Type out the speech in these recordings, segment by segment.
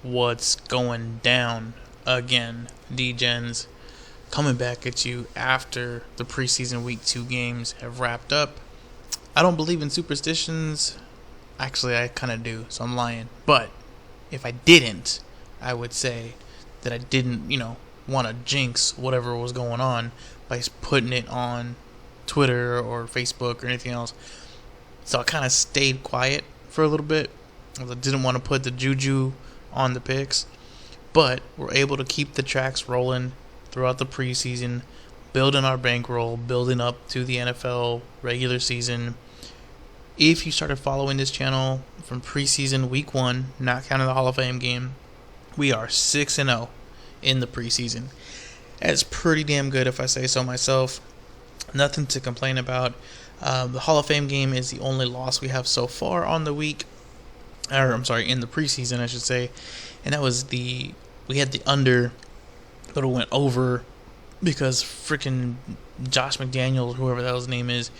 What's going down again? D-Gens coming back at you after the preseason week 2 games have wrapped up. I don't believe in superstitions. Actually, I kind of do, so I'm lying. But if I didn't, I would say that I didn't, want to jinx whatever was going on by putting it on Twitter or Facebook or anything else. So I kind of stayed quiet for a little bit. I didn't want to put the juju on the picks, but we're able to keep the tracks rolling throughout the preseason, building our bankroll, building up to the NFL regular season. If you started following this channel from preseason week 1, not counting the Hall of Fame game, we are 6-0 in the preseason. That's pretty damn good if I say so myself. Nothing to complain about. The Hall of Fame game is the only loss we have so far on the week. In the preseason, I should say. And that was we had the under, but it went over because freaking Josh McDaniels, whoever that his name is,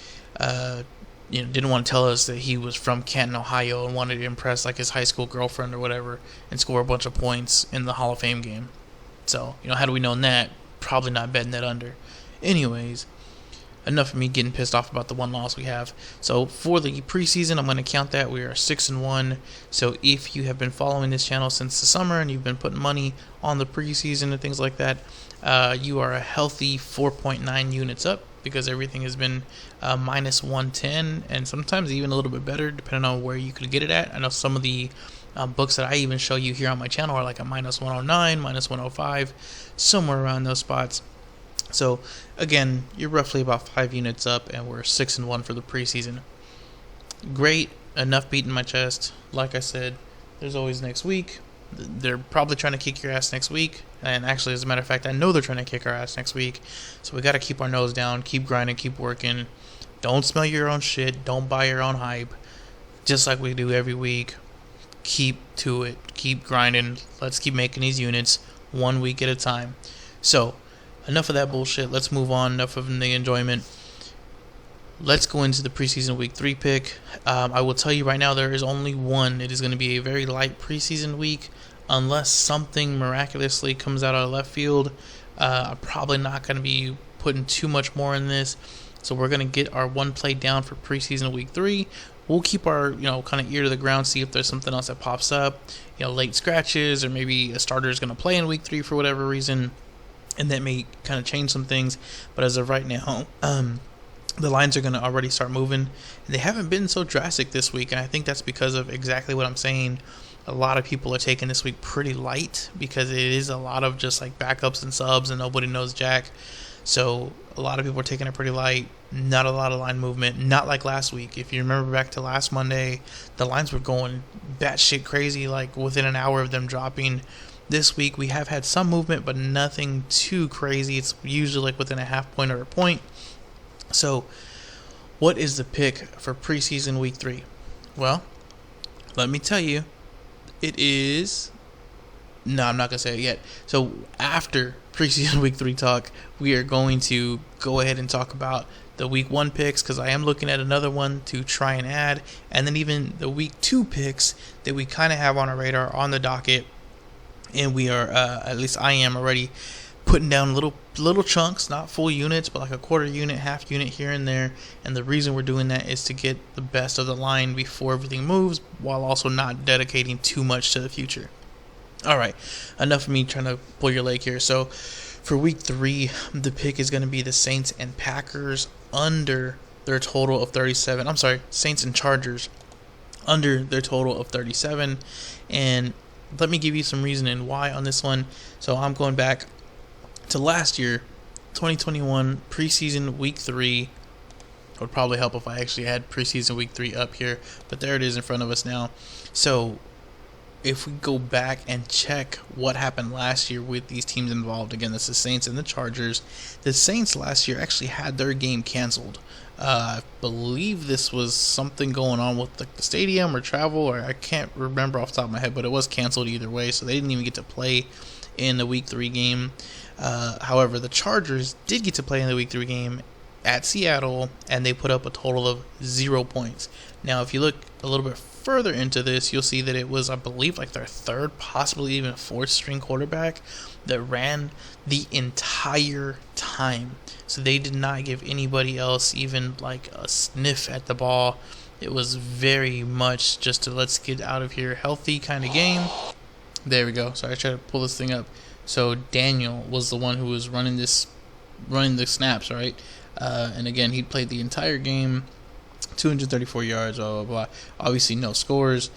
didn't want to tell us that he was from Canton, Ohio, and wanted to impress like his high school girlfriend or whatever and score a bunch of points in the Hall of Fame game. So, had we known that, probably not betting that under. Anyways, enough of me getting pissed off about the one loss we have. So for the preseason, I'm going to count that we are 6-1. So if you have been following this channel since the summer and you've been putting money on the preseason and things like that, you are a healthy 4.9 units up because everything has been minus 110 and sometimes even a little bit better depending on where you could get it at. I know some of the books that I even show you here on my channel are like a minus 109, minus 105, somewhere around those spots. So, again, you're roughly about 5 units up, and we're 6-1 for the preseason. Great, enough beating my chest. Like I said, there's always next week. They're probably trying to kick your ass next week. And actually, as a matter of fact, I know they're trying to kick our ass next week. So we got to keep our nose down, keep grinding, keep working. Don't smell your own shit. Don't buy your own hype. Just like we do every week. Keep to it. Keep grinding. Let's keep making these units 1 week at a time. So, enough of that bullshit. Let's move on. Enough of the enjoyment. Let's go into the preseason week 3 pick. I will tell you right now, there is only one. It is going to be a very light preseason week. Unless something miraculously comes out of left field, I'm probably not going to be putting too much more in this. So we're going to get our one play down for preseason week 3. We'll keep our, kind of ear to the ground, see if there's something else that pops up. Late scratches, or maybe a starter is going to play in week 3 for whatever reason. And that may kind of change some things. But as of right now, the lines are going to already start moving. They haven't been so drastic this week. And I think that's because of exactly what I'm saying. A lot of people are taking this week pretty light because it is a lot of just like backups and subs and nobody knows jack. So a lot of people are taking it pretty light. Not a lot of line movement. Not like last week. If you remember back to last Monday, the lines were going batshit crazy, like within an hour of them dropping. This week we have had some movement, but nothing too crazy. It's usually like within a half point or a point. So, what is the pick for preseason week 3? Well, let me tell you, it is... No, I'm not going to say it yet. So, after preseason week 3 talk, we are going to go ahead and talk about the week 1 picks, because I am looking at another one to try and add, and then even the week 2 picks that we kind of have on our radar, on the docket. And we are, at least I am already putting down little chunks, not full units, but like a quarter unit, half unit here and there. And the reason we're doing that is to get the best of the line before everything moves, while also not dedicating too much to the future. All right, enough of me trying to pull your leg here. So for week 3, the pick is going to be the Saints and Packers under their total of 37. I'm sorry, Saints and Chargers under their total of 37. And let me give you some reasoning why on this one. So I'm going back to last year, 2021 preseason week 3. It would probably help if I actually had preseason week 3 up here, but there it is in front of us now. So if we go back and check what happened last year with these teams involved, again, that's the Saints and the Chargers. The Saints last year actually had their game canceled. I believe this was something going on with the stadium or travel, or I can't remember off the top of my head, but it was canceled either way, so they didn't even get to play in the week 3 game. However, the Chargers did get to play in the week 3 game, at Seattle, and they put up a total of 0 points. Now, if you look a little bit further into this, you'll see that it was, I believe, like their third, possibly even fourth string quarterback that ran the entire time. So they did not give anybody else even like a sniff at the ball. It was very much just a let's get out of here healthy kind of game. There we go. Sorry, I tried to pull this thing up. So Daniel was the one who was running the snaps, right? And again, he played the entire game, 234 yards, blah, blah, blah. Obviously, no scores.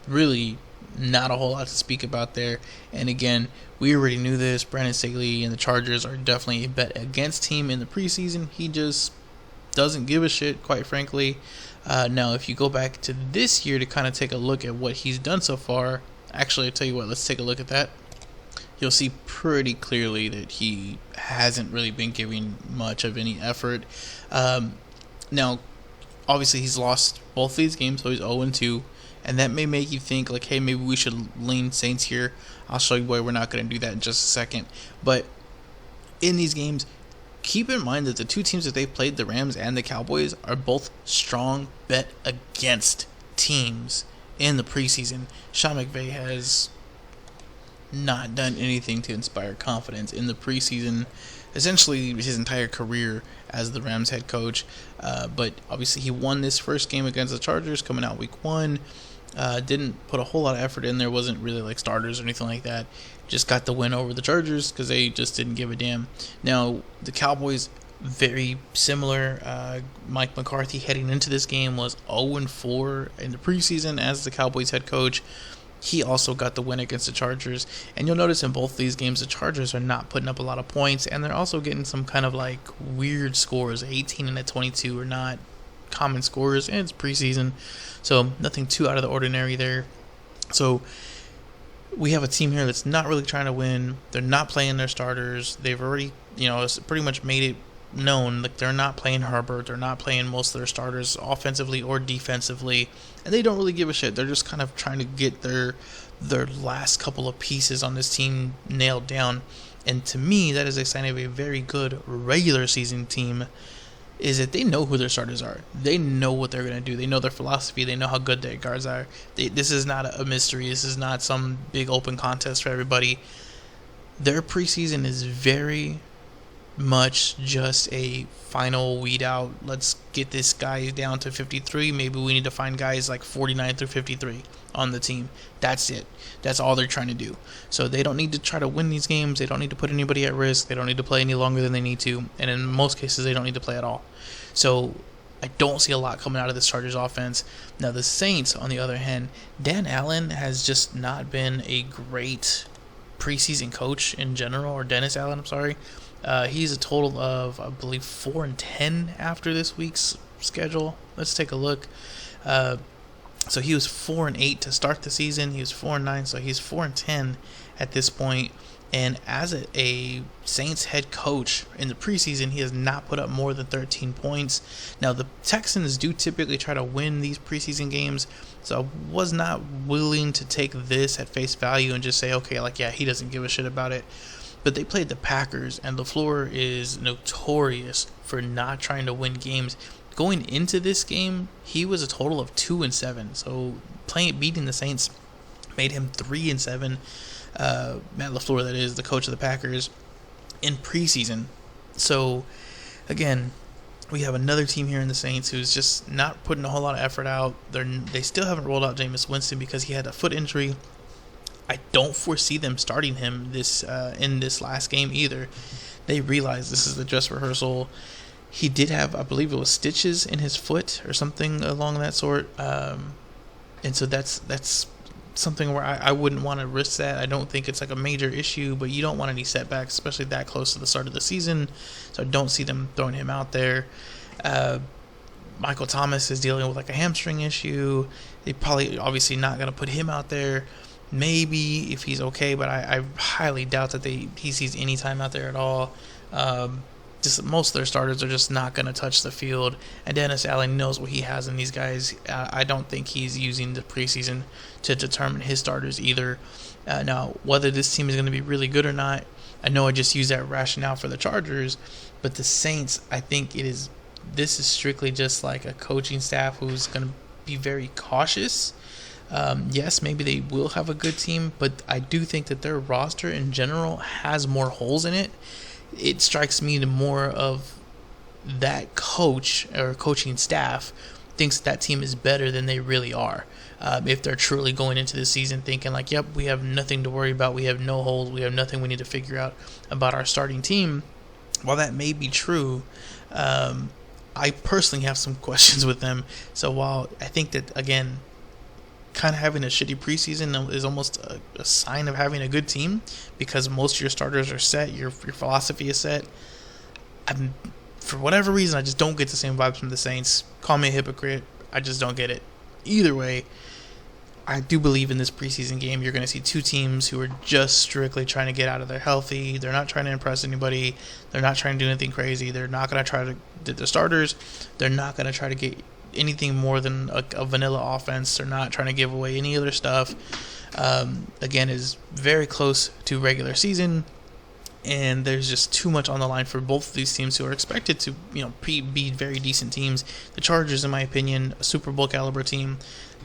Really, not a whole lot to speak about there. And again, we already knew this. Brandon Staley and the Chargers are definitely a bet against team in the preseason. He just doesn't give a shit, quite frankly. Now, if you go back to this year to kind of take a look at what he's done so far, actually, I'll tell you what, let's take a look at that. You'll see pretty clearly that he hasn't really been giving much of any effort. Now, obviously, he's lost both these games, so he's 0-2, and that may make you think, like, hey, maybe we should lean Saints here. I'll show you why we're not going to do that in just a second. But in these games, keep in mind that the two teams that they've played, the Rams and the Cowboys, are both strong bet against teams in the preseason. Sean McVay has not done anything to inspire confidence in the preseason, essentially his entire career as the Rams head coach. But obviously he won this first game against the Chargers coming out week 1. Didn't put a whole lot of effort in there, wasn't really like starters or anything like that. Just got the win over the Chargers because they just didn't give a damn. Now, the Cowboys, very similar. Mike McCarthy heading into this game was 0-4 in the preseason as the Cowboys head coach. He also got the win against the Chargers. And you'll notice in both these games, the Chargers are not putting up a lot of points, and they're also getting some kind of like weird scores. 18 and 22 are not common scores, and it's preseason, so nothing too out of the ordinary there. So we have a team here that's not really trying to win. They're not playing their starters. They've already, pretty much made it known, like they're not playing Herbert, they're not playing most of their starters offensively or defensively, and they don't really give a shit. They're just kind of trying to get their last couple of pieces on this team nailed down. And to me, that is a sign of a very good regular season team, is that they know who their starters are. They know what they're going to do. They know their philosophy. They know how good their guards are. This is not a mystery. This is not some big open contest for everybody. Their preseason is very much just a final weed out. Let's get this guy down to 53. Maybe we need to find guys like 49 through 53 on the team. That's it. That's all they're trying to do. So they don't need to try to win these games. They don't need to put anybody at risk. They don't need to play any longer than they need to. And in most cases, they don't need to play at all. So I don't see a lot coming out of this Chargers offense. Now, the Saints, on the other hand, Dan Allen has just not been a great preseason coach in general, or Dennis Allen, I'm sorry. He's a total of, I believe, 4-10 after this week's schedule. Let's take a look. So he was 4-8 to start the season. He was 4-9, so he's 4-10 at this point. And as a Saints head coach in the preseason, he has not put up more than 13 points. Now, the Texans do typically try to win these preseason games, so I was not willing to take this at face value and just say, okay, like, yeah, he doesn't give a shit about it. But they played the Packers, and LaFleur is notorious for not trying to win games. Going into this game, he was a total of 2-7. So beating the Saints made him 3-7. Matt LaFleur, that is, the coach of the Packers, in preseason. So again, we have another team here in the Saints who's just not putting a whole lot of effort out. They still haven't rolled out Jameis Winston because he had a foot injury. I don't foresee them starting him in this last game either. They realize this is the dress rehearsal. He did have, I believe it was stitches in his foot or something along that sort. And so that's something where I wouldn't want to risk that. I don't think it's like a major issue, but you don't want any setbacks, especially that close to the start of the season. So I don't see them throwing him out there. Michael Thomas is dealing with like a hamstring issue. They probably obviously not going to put him out there. Maybe if he's okay, but I highly doubt that he sees any time out there at all. Just most of their starters are just not going to touch the field, and Dennis Allen knows what he has in these guys. I don't think he's using the preseason to determine his starters either. Now, whether this team is going to be really good or not, I know I just used that rationale for the Chargers, but But the Saints, I think this is strictly just like a coaching staff who's going to be very cautious. Yes, maybe they will have a good team, but I do think that their roster in general has more holes in it. It strikes me more of that coach or coaching staff thinks that team is better than they really are. If they're truly going into the season thinking like, yep, we have nothing to worry about, we have no holes, we have nothing we need to figure out about our starting team. While that may be true, I personally have some questions with them. So while I think that, again, kind of having a shitty preseason is almost a sign of having a good team because most of your starters are set, your philosophy is set, for whatever reason, I just don't get the same vibes from the Saints. Call me a hypocrite. I just don't get it. Either way, I do believe in this preseason game you're going to see two teams who are just strictly trying to get out of there healthy. They're not trying to impress anybody. They're not trying to do anything crazy. They're not going to try to the starters. They're not going to try to get anything more than a vanilla offense. They're not trying to give away any other stuff. Again, is very close to regular season. And there's just too much on the line for both of these teams who are expected to, be very decent teams. The Chargers, in my opinion, a Super Bowl caliber team.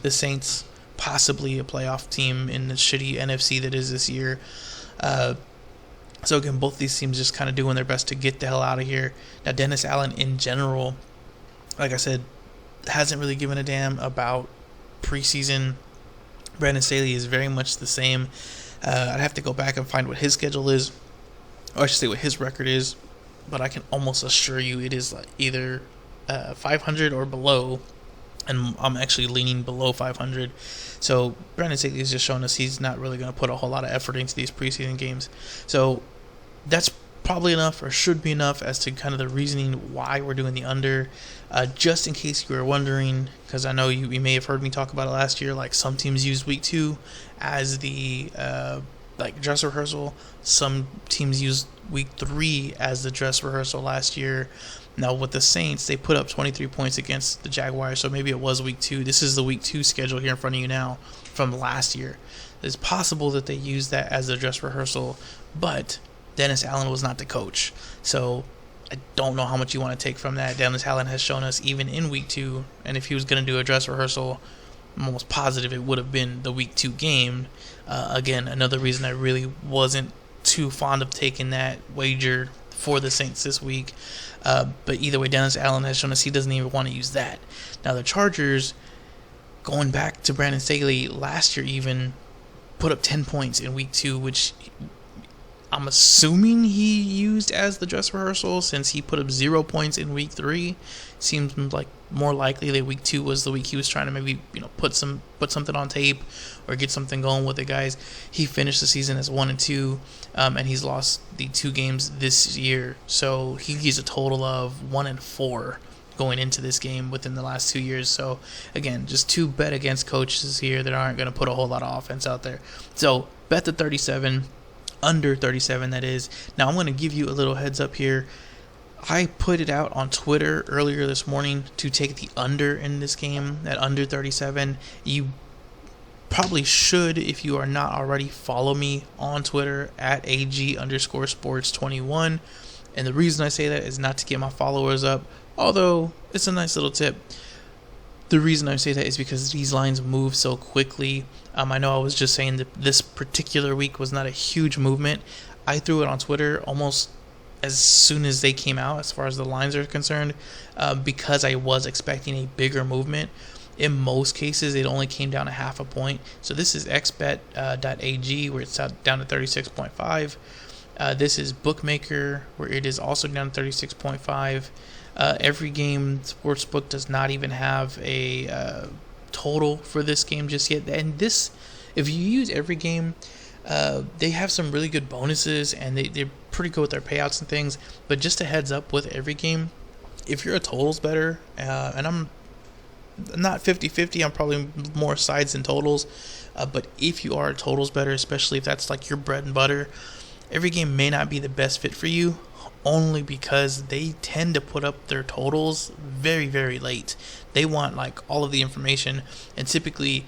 The Saints, possibly a playoff team in the shitty NFC that is this year. So again, both these teams just kind of doing their best to get the hell out of here. Now, Dennis Allen in general, like I said, hasn't really given a damn about preseason. Brandon Staley is very much the same. I'd have to go back and find what his schedule is. Or I should say what his record is, but I can almost assure you it is like either 500 or below, and I'm actually leaning below 500. So Brandon Staley has just shown us he's not really going to put a whole lot of effort into these preseason games. So that's probably enough, or should be enough, as to kind of the reasoning why we're doing the under. Just in case you were wondering, because I know you may have heard me talk about it last year, like some teams use week 2 as the dress rehearsal. Some teams used week 3 as the dress rehearsal last year. Now with the Saints, they put up 23 points against the Jaguars, so maybe it was week 2. This is the week 2 schedule here in front of you now from last year. It's possible that they used that as the dress rehearsal, but Dennis Allen was not the coach. So I don't know how much you want to take from that. Dennis Allen has shown us even in week 2, and if he was going to do a dress rehearsal, I'm almost positive it would have been the week 2 game. Again, another reason I really wasn't too fond of taking that wager for the Saints this week. But either way, Dennis Allen has shown us he doesn't even want to use that. Now the Chargers, going back to Brandon Staley last year even, put up 10 points in week 2, which I'm assuming he used as the dress rehearsal since he put up 0 points in week 3. Seems like more likely that week 2 was the week he was trying to maybe put something on tape or get something going with the guys. He finished the season as 1-2, and he's lost the 2 games this year. So he's a total of 1-4 going into this game within the last 2 years. So again, just 2 bet against coaches here that aren't going to put a whole lot of offense out there. So bet the 37. Under 37, that is. Now, I'm going to give you a little heads up here. I put it out on Twitter earlier this morning to take the under in this game, at under 37. You probably should, if you are not already, follow me on Twitter at AG_sports21. And the reason I say that is not to get my followers up, although it's a nice little tip. The reason I say that is because these lines move so quickly. I know I was just saying that this particular week was not a huge movement. I threw it on Twitter almost as soon as they came out, as far as the lines are concerned, because I was expecting a bigger movement. In most cases, it only came down a half a point. So this is xbet.ag, where it's down to 36.5. This is Bookmaker, where it is also down to 36.5. Every game Sportsbook does not even have a total for this game just yet. And this, if you use Every Game, they have some really good bonuses, and they're pretty good with their payouts and things. But just a heads up with Every Game, if you're a totals bettor, and I'm not 50-50, I'm probably more sides than totals, but if you are a totals bettor, especially if that's like your bread and butter, Every Game may not be the best fit for you, only because they tend to put up their totals very, very late. They want like all of the information, and typically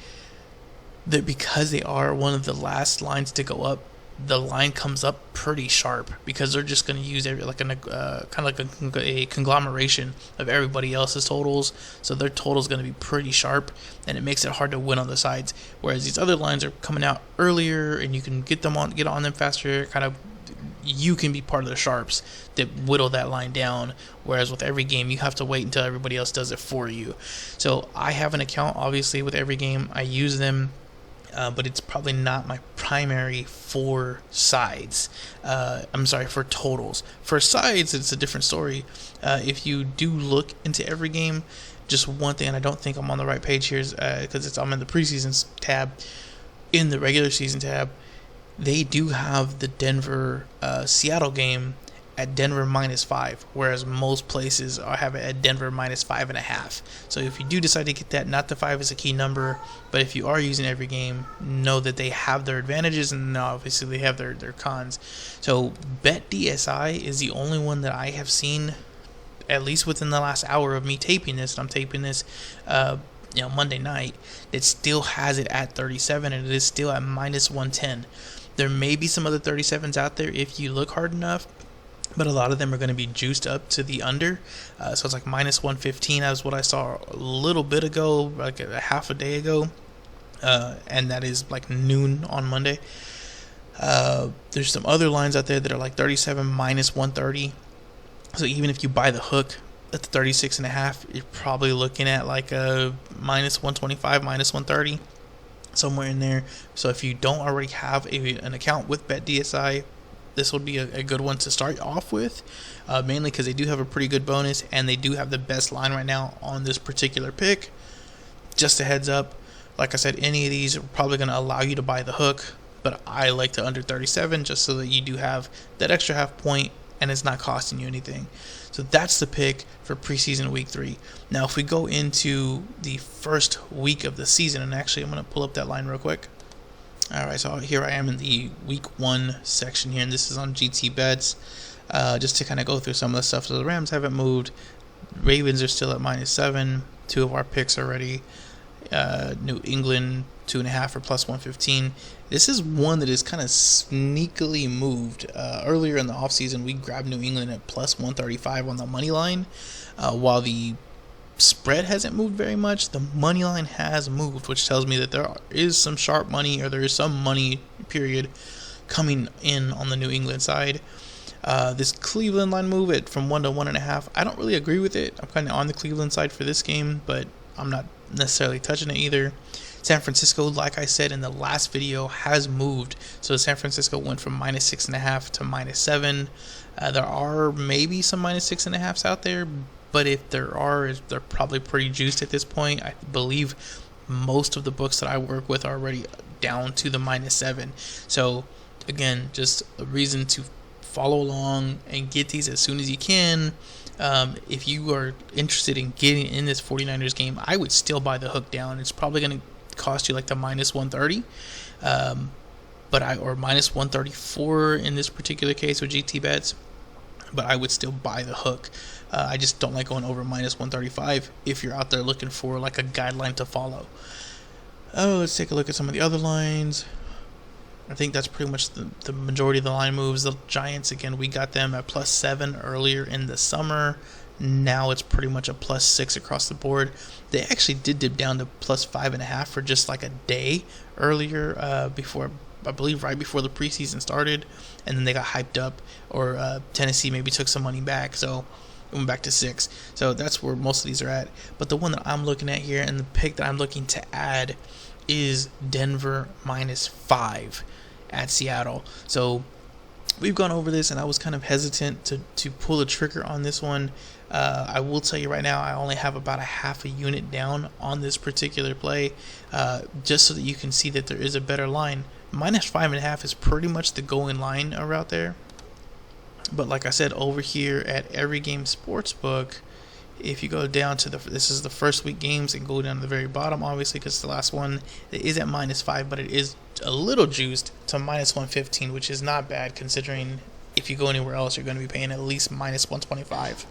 because they are one of the last lines to go up, the line comes up pretty sharp because they're just going to use kind of like a conglomeration of everybody else's totals. So their total is going to be pretty sharp, and it makes it hard to win on the sides. Whereas these other lines are coming out earlier, and you can get on them faster. Kind of, you can be part of the sharps that whittle that line down. Whereas with every game, you have to wait until everybody else does it for you. So I have an account, obviously, with every game. I use them. But it's probably not my primary for sides. For totals. For sides, it's a different story. If you do look into every game, just one thing, and I don't think I'm on the right page here, because I'm in the preseason tab. In the regular season tab, they do have the Denver Seattle game at Denver -5, whereas most places have it at Denver -5.5. So if you do decide to get that, not the 5 is a key number, but if you are using every game, know that they have their advantages and obviously they have their cons. So BetDSI is the only one that I have seen, at least within the last hour of me taping this, and I'm taping this Monday night, it still has it at 37, and it is still at -110. There may be some other 37s out there if you look hard enough, but a lot of them are going to be juiced up to the under. So it's like -115. That was what I saw a little bit ago, like a half a day ago. And that is like noon on Monday. There's some other lines out there that are like 37 -130. So even if you buy the hook at the 36.5, you're probably looking at like a -125, -130, somewhere in there. So if you don't already have an account with BetDSI, this would be a good one to start off with, mainly because they do have a pretty good bonus, and they do have the best line right now on this particular pick. Just a heads up, like I said, any of these are probably going to allow you to buy the hook, but I like the under 37 just so that you do have that extra half point, and it's not costing you anything. So that's the pick for preseason week 3. Now, if we go into the first week of the season, and actually I'm going to pull up that line real quick. Alright, so here I am in the week 1 section here, and this is on GT Bets. Just to kind of go through some of the stuff. So the Rams haven't moved. Ravens are still at -7. 2 of our picks already. New England 2.5 or +115. This is one that is kind of sneakily moved. Earlier in the offseason, we grabbed New England at +135 on the money line, while the spread hasn't moved very much. The money line has moved, which tells me that there is some sharp money, or there is some money period coming in on the New England side. This Cleveland line move it from 1 to 1.5, I don't really agree with it. I'm kind of on the Cleveland side for this game, but I'm not necessarily touching it either. San Francisco, like I said in the last video, has moved. So San Francisco went from -6.5 to -7. There are maybe some -6.5s out there, but if there are, they're probably pretty juiced at this point. I believe most of the books that I work with are already down to the -7. So again, just a reason to follow along and get these as soon as you can. If you are interested in getting in this 49ers game, I would still buy the hook down. It's probably going to cost you like the -130, or -134 in this particular case with GT Bets. But I would still buy the hook. I just don't like going over -135 if you're out there looking for like a guideline to follow. Let's take a look at some of the other lines. I think that's pretty much the majority of the line moves. The Giants, again, we got them at +7 earlier in the summer. Now it's pretty much a +6 across the board. They actually did dip down to +5.5 for just like a day earlier, before, I believe, right before the preseason started, and then they got hyped up, or Tennessee maybe took some money back, so it went back to 6. So that's where most of these are at. But the one that I'm looking at here, and the pick that I'm looking to add, is Denver -5 at Seattle. So we've gone over this, and I was kind of hesitant to pull the trigger on this one. I will tell you right now, I only have about a half a unit down on this particular play, just so that you can see that there is a better line. -5.5 is pretty much the going line around there. But like I said, over here at Every Game Sportsbook, if you go down to this is the first week games, and go down to the very bottom, obviously, because it's the last one. It is at -5, but it is a little juiced to -115, which is not bad considering if you go anywhere else, you're going to be paying at least -125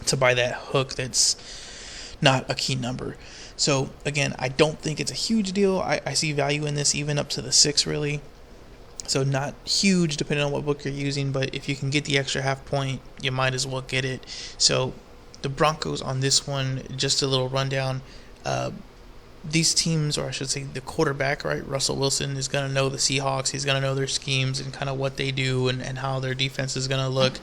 to buy that hook that's not a key number. So again, I don't think it's a huge deal. I see value in this even up to the 6, really. So not huge depending on what book you're using, but if you can get the extra half point, you might as well get it. So the Broncos on this one, just a little rundown. These teams, or I should say the quarterback, right, Russell Wilson, is going to know the Seahawks. He's going to know their schemes and kind of what they do and how their defense is going to look.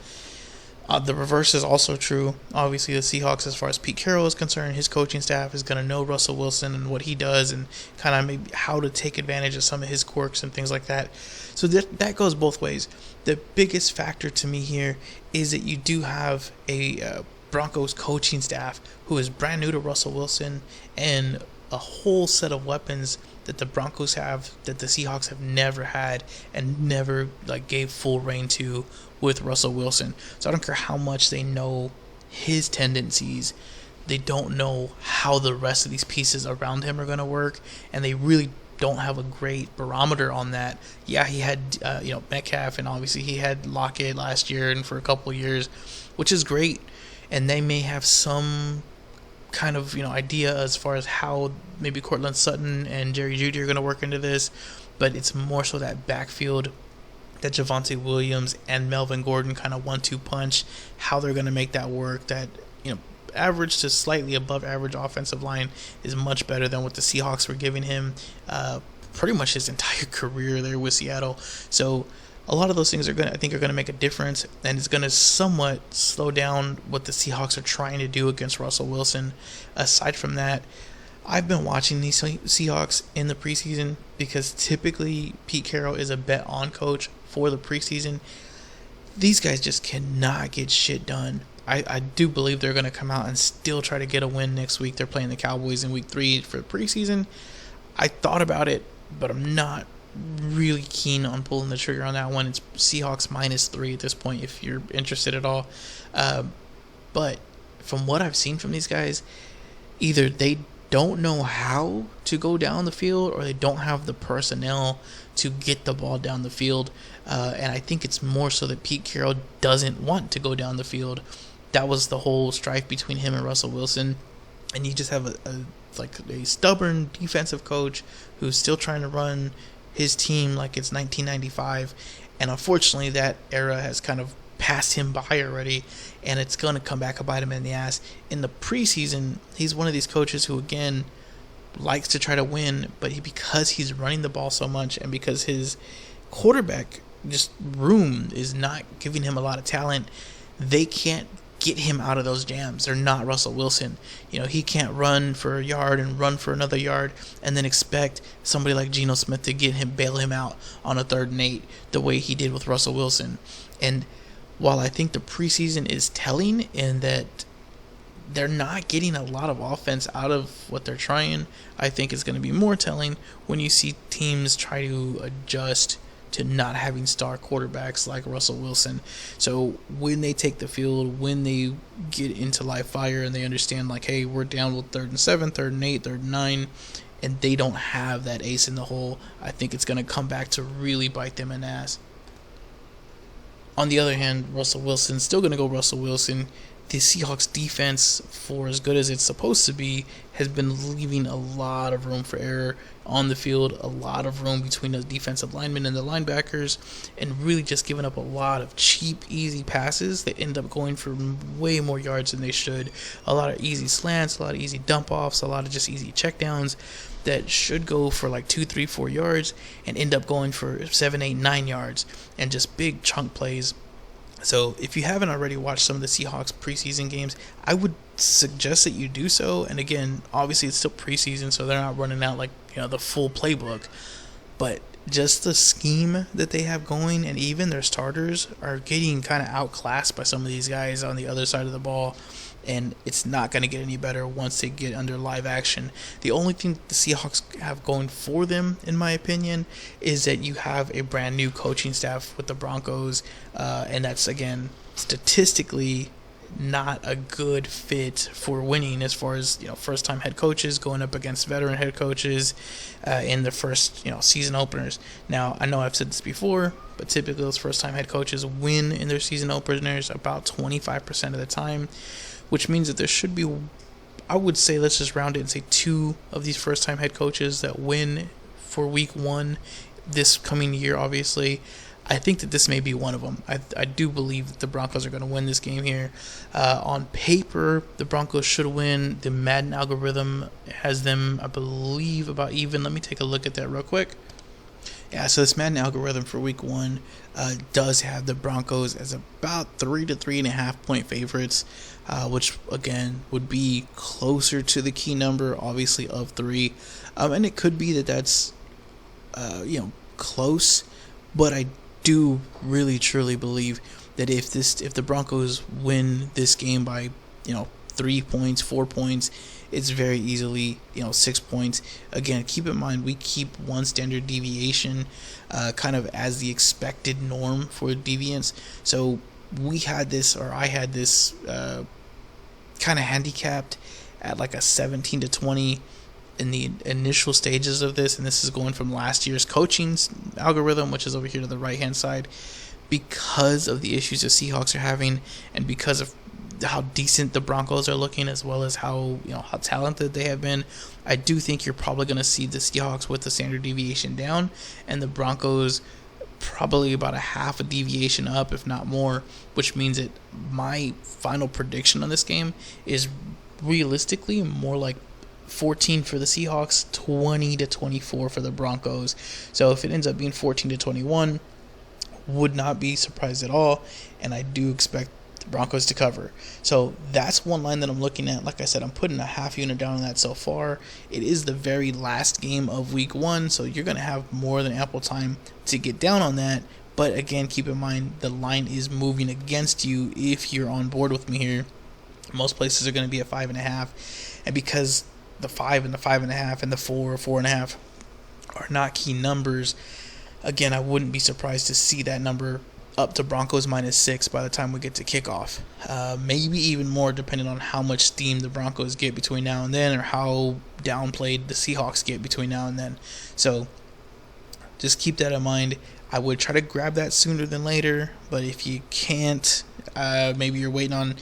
The reverse is also true. Obviously, the Seahawks, as far as Pete Carroll is concerned, his coaching staff is going to know Russell Wilson and what he does and kind of maybe how to take advantage of some of his quirks and things like that. So that goes both ways. The biggest factor to me here is that you do have a Broncos coaching staff who is brand new to Russell Wilson and a whole set of weapons that the Broncos have that the Seahawks have never had and never gave full reign to with Russell Wilson. So I don't care how much they know his tendencies, they don't know how the rest of these pieces around him are going to work, and they really don't have a great barometer on that. Yeah, he had Metcalf, and obviously he had Lockett last year and for a couple of years, which is great, and they may have some kind of idea as far as how maybe Cortland Sutton and Jerry Jeudy are going to work into this, but it's more so that backfield, that Javonte Williams and Melvin Gordon kind of 1-2 punch, how they're going to make that work. That average to slightly above average offensive line is much better than what the Seahawks were giving him pretty much his entire career there with Seattle. So a lot of those things are going to make a difference, and it's going to somewhat slow down what the Seahawks are trying to do against Russell Wilson. Aside from that, I've been watching these Seahawks in the preseason because typically Pete Carroll is a bet on coach for the preseason. These guys just cannot get shit done. I do believe they're going to come out and still try to get a win next week. They're playing the Cowboys in week 3 for the preseason. I thought about it, but I'm not really keen on pulling the trigger on that one. It's Seahawks -3 at this point if you're interested at all. But from what I've seen from these guys, either they don't know how to go down the field or they don't have the personnel to get the ball down the field. And I think it's more so that Pete Carroll doesn't want to go down the field. That was the whole strife between him and Russell Wilson. And you just have a stubborn defensive coach who's still trying to run his team like it's 1995. And unfortunately, that era has kind of passed him by already, and it's going to come back and bite him in the ass. In the preseason, he's one of these coaches who, again, likes to try to win, but because he's running the ball so much and because his quarterback just room is not giving him a lot of talent, they can't get him out of those jams. They're not Russell Wilson. He can't run for a yard and run for another yard and then expect somebody like Geno Smith to bail him out on a 3rd and 8 the way he did with Russell Wilson. And while I think the preseason is telling in that they're not getting a lot of offense out of what they're trying, I think it's going to be more telling when you see teams try to adjust to not having star quarterbacks like Russell Wilson. So when they take the field, when they get into live fire and they understand hey, we're down with 3rd and 7, 3rd and 8, 3rd and 9, and they don't have that ace in the hole, I think it's going to come back to really bite them in the ass. On the other hand, Russell Wilson's still going to go Russell Wilson. The Seahawks defense, for as good as it's supposed to be, has been leaving a lot of room for error on the field, a lot of room between the defensive linemen and the linebackers, and really just giving up a lot of cheap, easy passes that end up going for way more yards than they should. A lot of easy slants, a lot of easy dump-offs, a lot of just easy checkdowns that should go for 2, 3, 4 yards and end up going for 7, 8, 9 yards, and just big chunk plays. So if you haven't already watched some of the Seahawks preseason games, I would suggest that you do so. And again, obviously it's still preseason, so they're not running out the full playbook. But just the scheme that they have going, and even their starters are getting kind of outclassed by some of these guys on the other side of the ball. And it's not going to get any better once they get under live action. The only thing the Seahawks have going for them, in my opinion, is that you have a brand new coaching staff with the Broncos. And that's, again, statistically not a good fit for winning as far as first-time head coaches going up against veteran head coaches in the first season openers. Now, I know I've said this before, but typically those first-time head coaches win in their season openers about 25% of the time, which means that there should be, I would say, let's just round it and say 2 of these first-time head coaches that win for week 1 this coming year, obviously. I think that this may be one of them. I do believe that the Broncos are going to win this game here. On paper, the Broncos should win. The Madden algorithm has them, I believe, about even. Let me take a look at that real quick. Yeah, so this Madden algorithm for Week 1 does have the Broncos as about 3 to 3.5 point favorites, which, again, would be closer to the key number, obviously, of 3. And it could be that that's, close, but I do really truly believe that if the Broncos win this game by 3 points, 4 points, it's very easily 6 points. Again, keep in mind we keep one standard deviation kind of as the expected norm for deviance. So I had this kind of handicapped at like a 17 to 20 in the initial stages of this, and this is going from last year's coaching algorithm, which is over here to the right hand side, because of the issues the Seahawks are having and because of how decent the Broncos are looking, as well as how how talented they have been. I do think you're probably going to see the Seahawks with the standard deviation down and the Broncos probably about a half a deviation up, if not more, which means that my final prediction on this game is realistically more like 14 for the Seahawks, 20 to 24 for the Broncos. So if it ends up being 14 to 21, would not be surprised at all, and I do expect the Broncos to cover. So that's one line that I'm looking at. Like I said, I'm putting a half unit down on that so far. It is the very last game of Week 1, so you're going to have more than ample time to get down on that. But again, keep in mind the line is moving against you if you're on board with me here. Most places are going to be at 5.5, and because the 5 and the 5.5 and the 4 or 4.5 are not key numbers, again, I wouldn't be surprised to see that number up to Broncos -6 by the time we get to kickoff. Maybe even more, depending on how much steam the Broncos get between now and then, or how downplayed the Seahawks get between now and then. So just keep that in mind. I would try to grab that sooner than later, but if you can't, maybe you're waiting on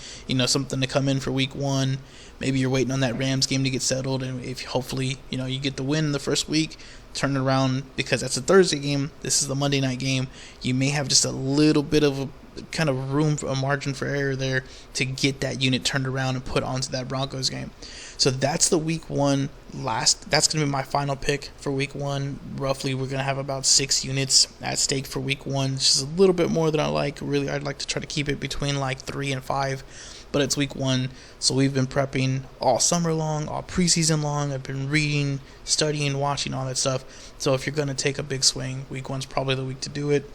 something to come in for Week 1. Maybe you're waiting on that Rams game to get settled, and if hopefully you get the win the first week, turn it around, because that's a Thursday game. This is the Monday night game. You may have just a little bit of a kind of room for a margin for error there to get that unit turned around and put onto that Broncos game. So that's the Week 1 last. That's going to be my final pick for Week 1. Roughly, we're going to have about 6 units at stake for Week 1. It's just a little bit more than I like. Really, I'd like to try to keep it between like 3 and 5. But it's Week 1, so we've been prepping all summer long, all preseason long. I've been reading, studying, watching, all that stuff. So if you're going to take a big swing, Week 1's probably the week to do it.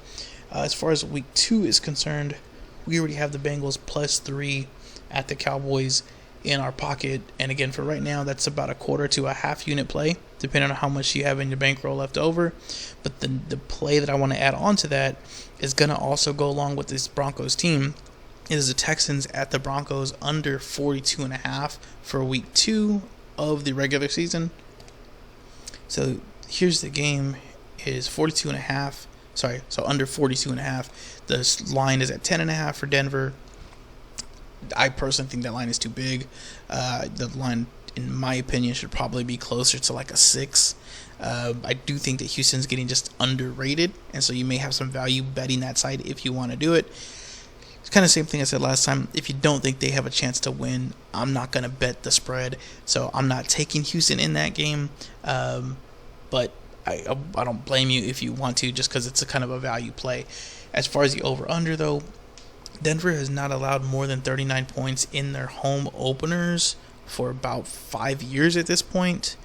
As far as Week 2 is concerned, we already have the Bengals +3 at the Cowboys in our pocket. And again, for right now, that's about a quarter to a half unit play, depending on how much you have in your bankroll left over. But the play that I want to add on to that is going to also go along with this Broncos team. It is the Texans at the Broncos under 42.5 for Week 2 of the regular season. So here's the game. It is 42.5. So under 42.5. The line is at 10.5 for Denver. I personally think that line is too big. The line, in my opinion, should probably be closer to like a 6. I do think that Houston's getting just underrated, and so you may have some value betting that side if you want to do it. It's kind of the same thing I said last time. If you don't think they have a chance to win, I'm not going to bet the spread. So I'm not taking Houston in that game. But I don't blame you if you want to, just because it's a kind of a value play. As far as the over-under, though, Denver has not allowed more than 39 points in their home openers for about 5 years at this point.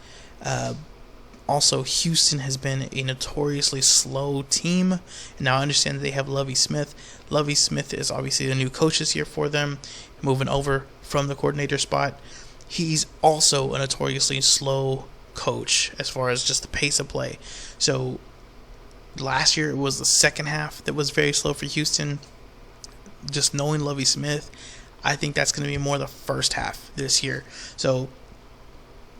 Also, Houston has been a notoriously slow team. Now, I understand that they have Lovie Smith. Lovie Smith is obviously the new coach this year for them, moving over from the coordinator spot. He's also a notoriously slow coach as far as just the pace of play. So, last year it was the second half that was very slow for Houston. Just knowing Lovie Smith, I think that's going to be more the first half this year. So,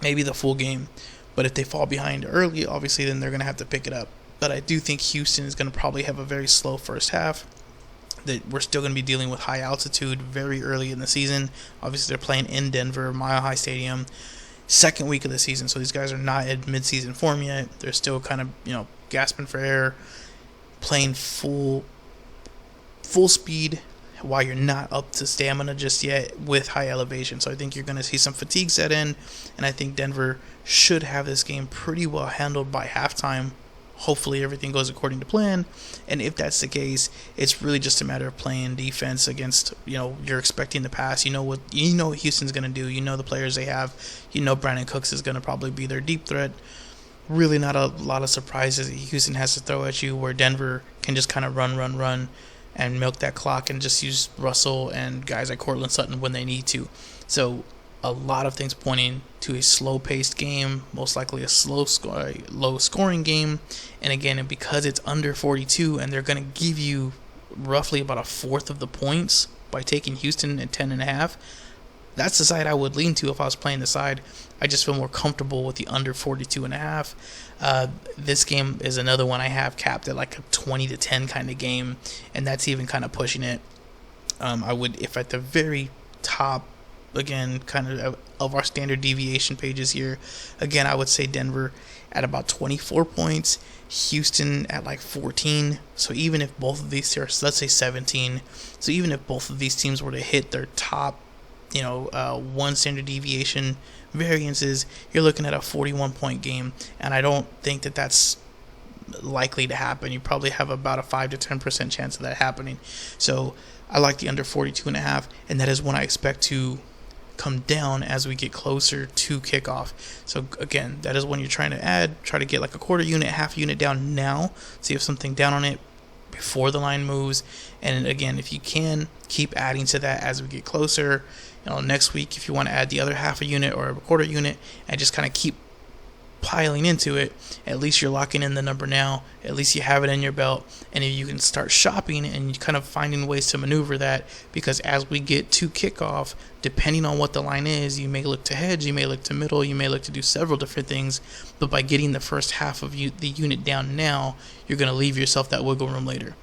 maybe the full game. But if they fall behind early, obviously, then they're going to have to pick it up. But I do think Houston is going to probably have a very slow first half. That we're still going to be dealing with high altitude very early in the season. Obviously, they're playing in Denver, Mile High Stadium, second week of the season. So these guys are not at midseason form yet. They're still kind of, gasping for air, playing full speed while you're not up to stamina just yet with high elevation. So I think you're going to see some fatigue set in, and I think Denver should have this game pretty well handled by halftime. Hopefully everything goes according to plan, and if that's the case, it's really just a matter of playing defense against, you're expecting the pass. You know what Houston's going to do. You know the players they have. You know Brandon Cooks is going to probably be their deep threat. Really not a lot of surprises that Houston has to throw at you, where Denver can just kind of run and milk that clock and just use Russell and guys like Cortland Sutton when they need to. So a lot of things pointing to a slow-paced game, most likely a low-scoring game. And again, because it's under 42 and they're going to give you roughly about a fourth of the points by taking Houston at 10.5, that's the side I would lean to if I was playing the side. I just feel more comfortable with the under 42.5. This game is another one I have capped at like a 20-10 kind of game, and that's even kind of pushing it. I would, if at the very top, again, kind of our standard deviation pages here, again, I would say Denver at about 24 points, Houston at like 14. So even if both of these are, let's say 17, so even if both of these teams were to hit their top, one standard deviation variances, you're looking at a 41-point game, and I don't think that that's likely to happen. You probably have about a 5 to 10% chance of that happening. So I like the under 42.5, and that is when I expect to come down as we get closer to kickoff. So again, that is when you're trying to try to get like a quarter unit, half unit down now, so you have something down on it before the line moves. And again, if you can, keep adding to that as we get closer. Next week, if you want to add the other half a unit or a quarter unit and just kind of keep piling into it, at least you're locking in the number now. At least you have it in your belt, and if you can start shopping and kind of finding ways to maneuver that, because as we get to kickoff, depending on what the line is, you may look to hedge, you may look to middle, you may look to do several different things, but by getting the first half of the unit down now, you're going to leave yourself that wiggle room later.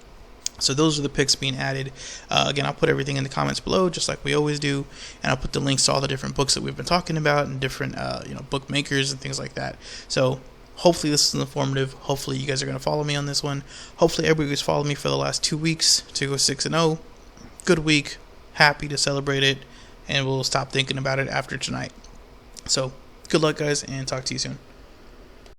So those are the picks being added. Again, I'll put everything in the comments below, just like we always do, and I'll put the links to all the different books that we've been talking about and different, bookmakers and things like that. So hopefully this is informative. Hopefully you guys are going to follow me on this one. Hopefully everybody's followed me for the last 2 weeks to go 6-0. Good week. Happy to celebrate it, and we'll stop thinking about it after tonight. So good luck, guys, and talk to you soon.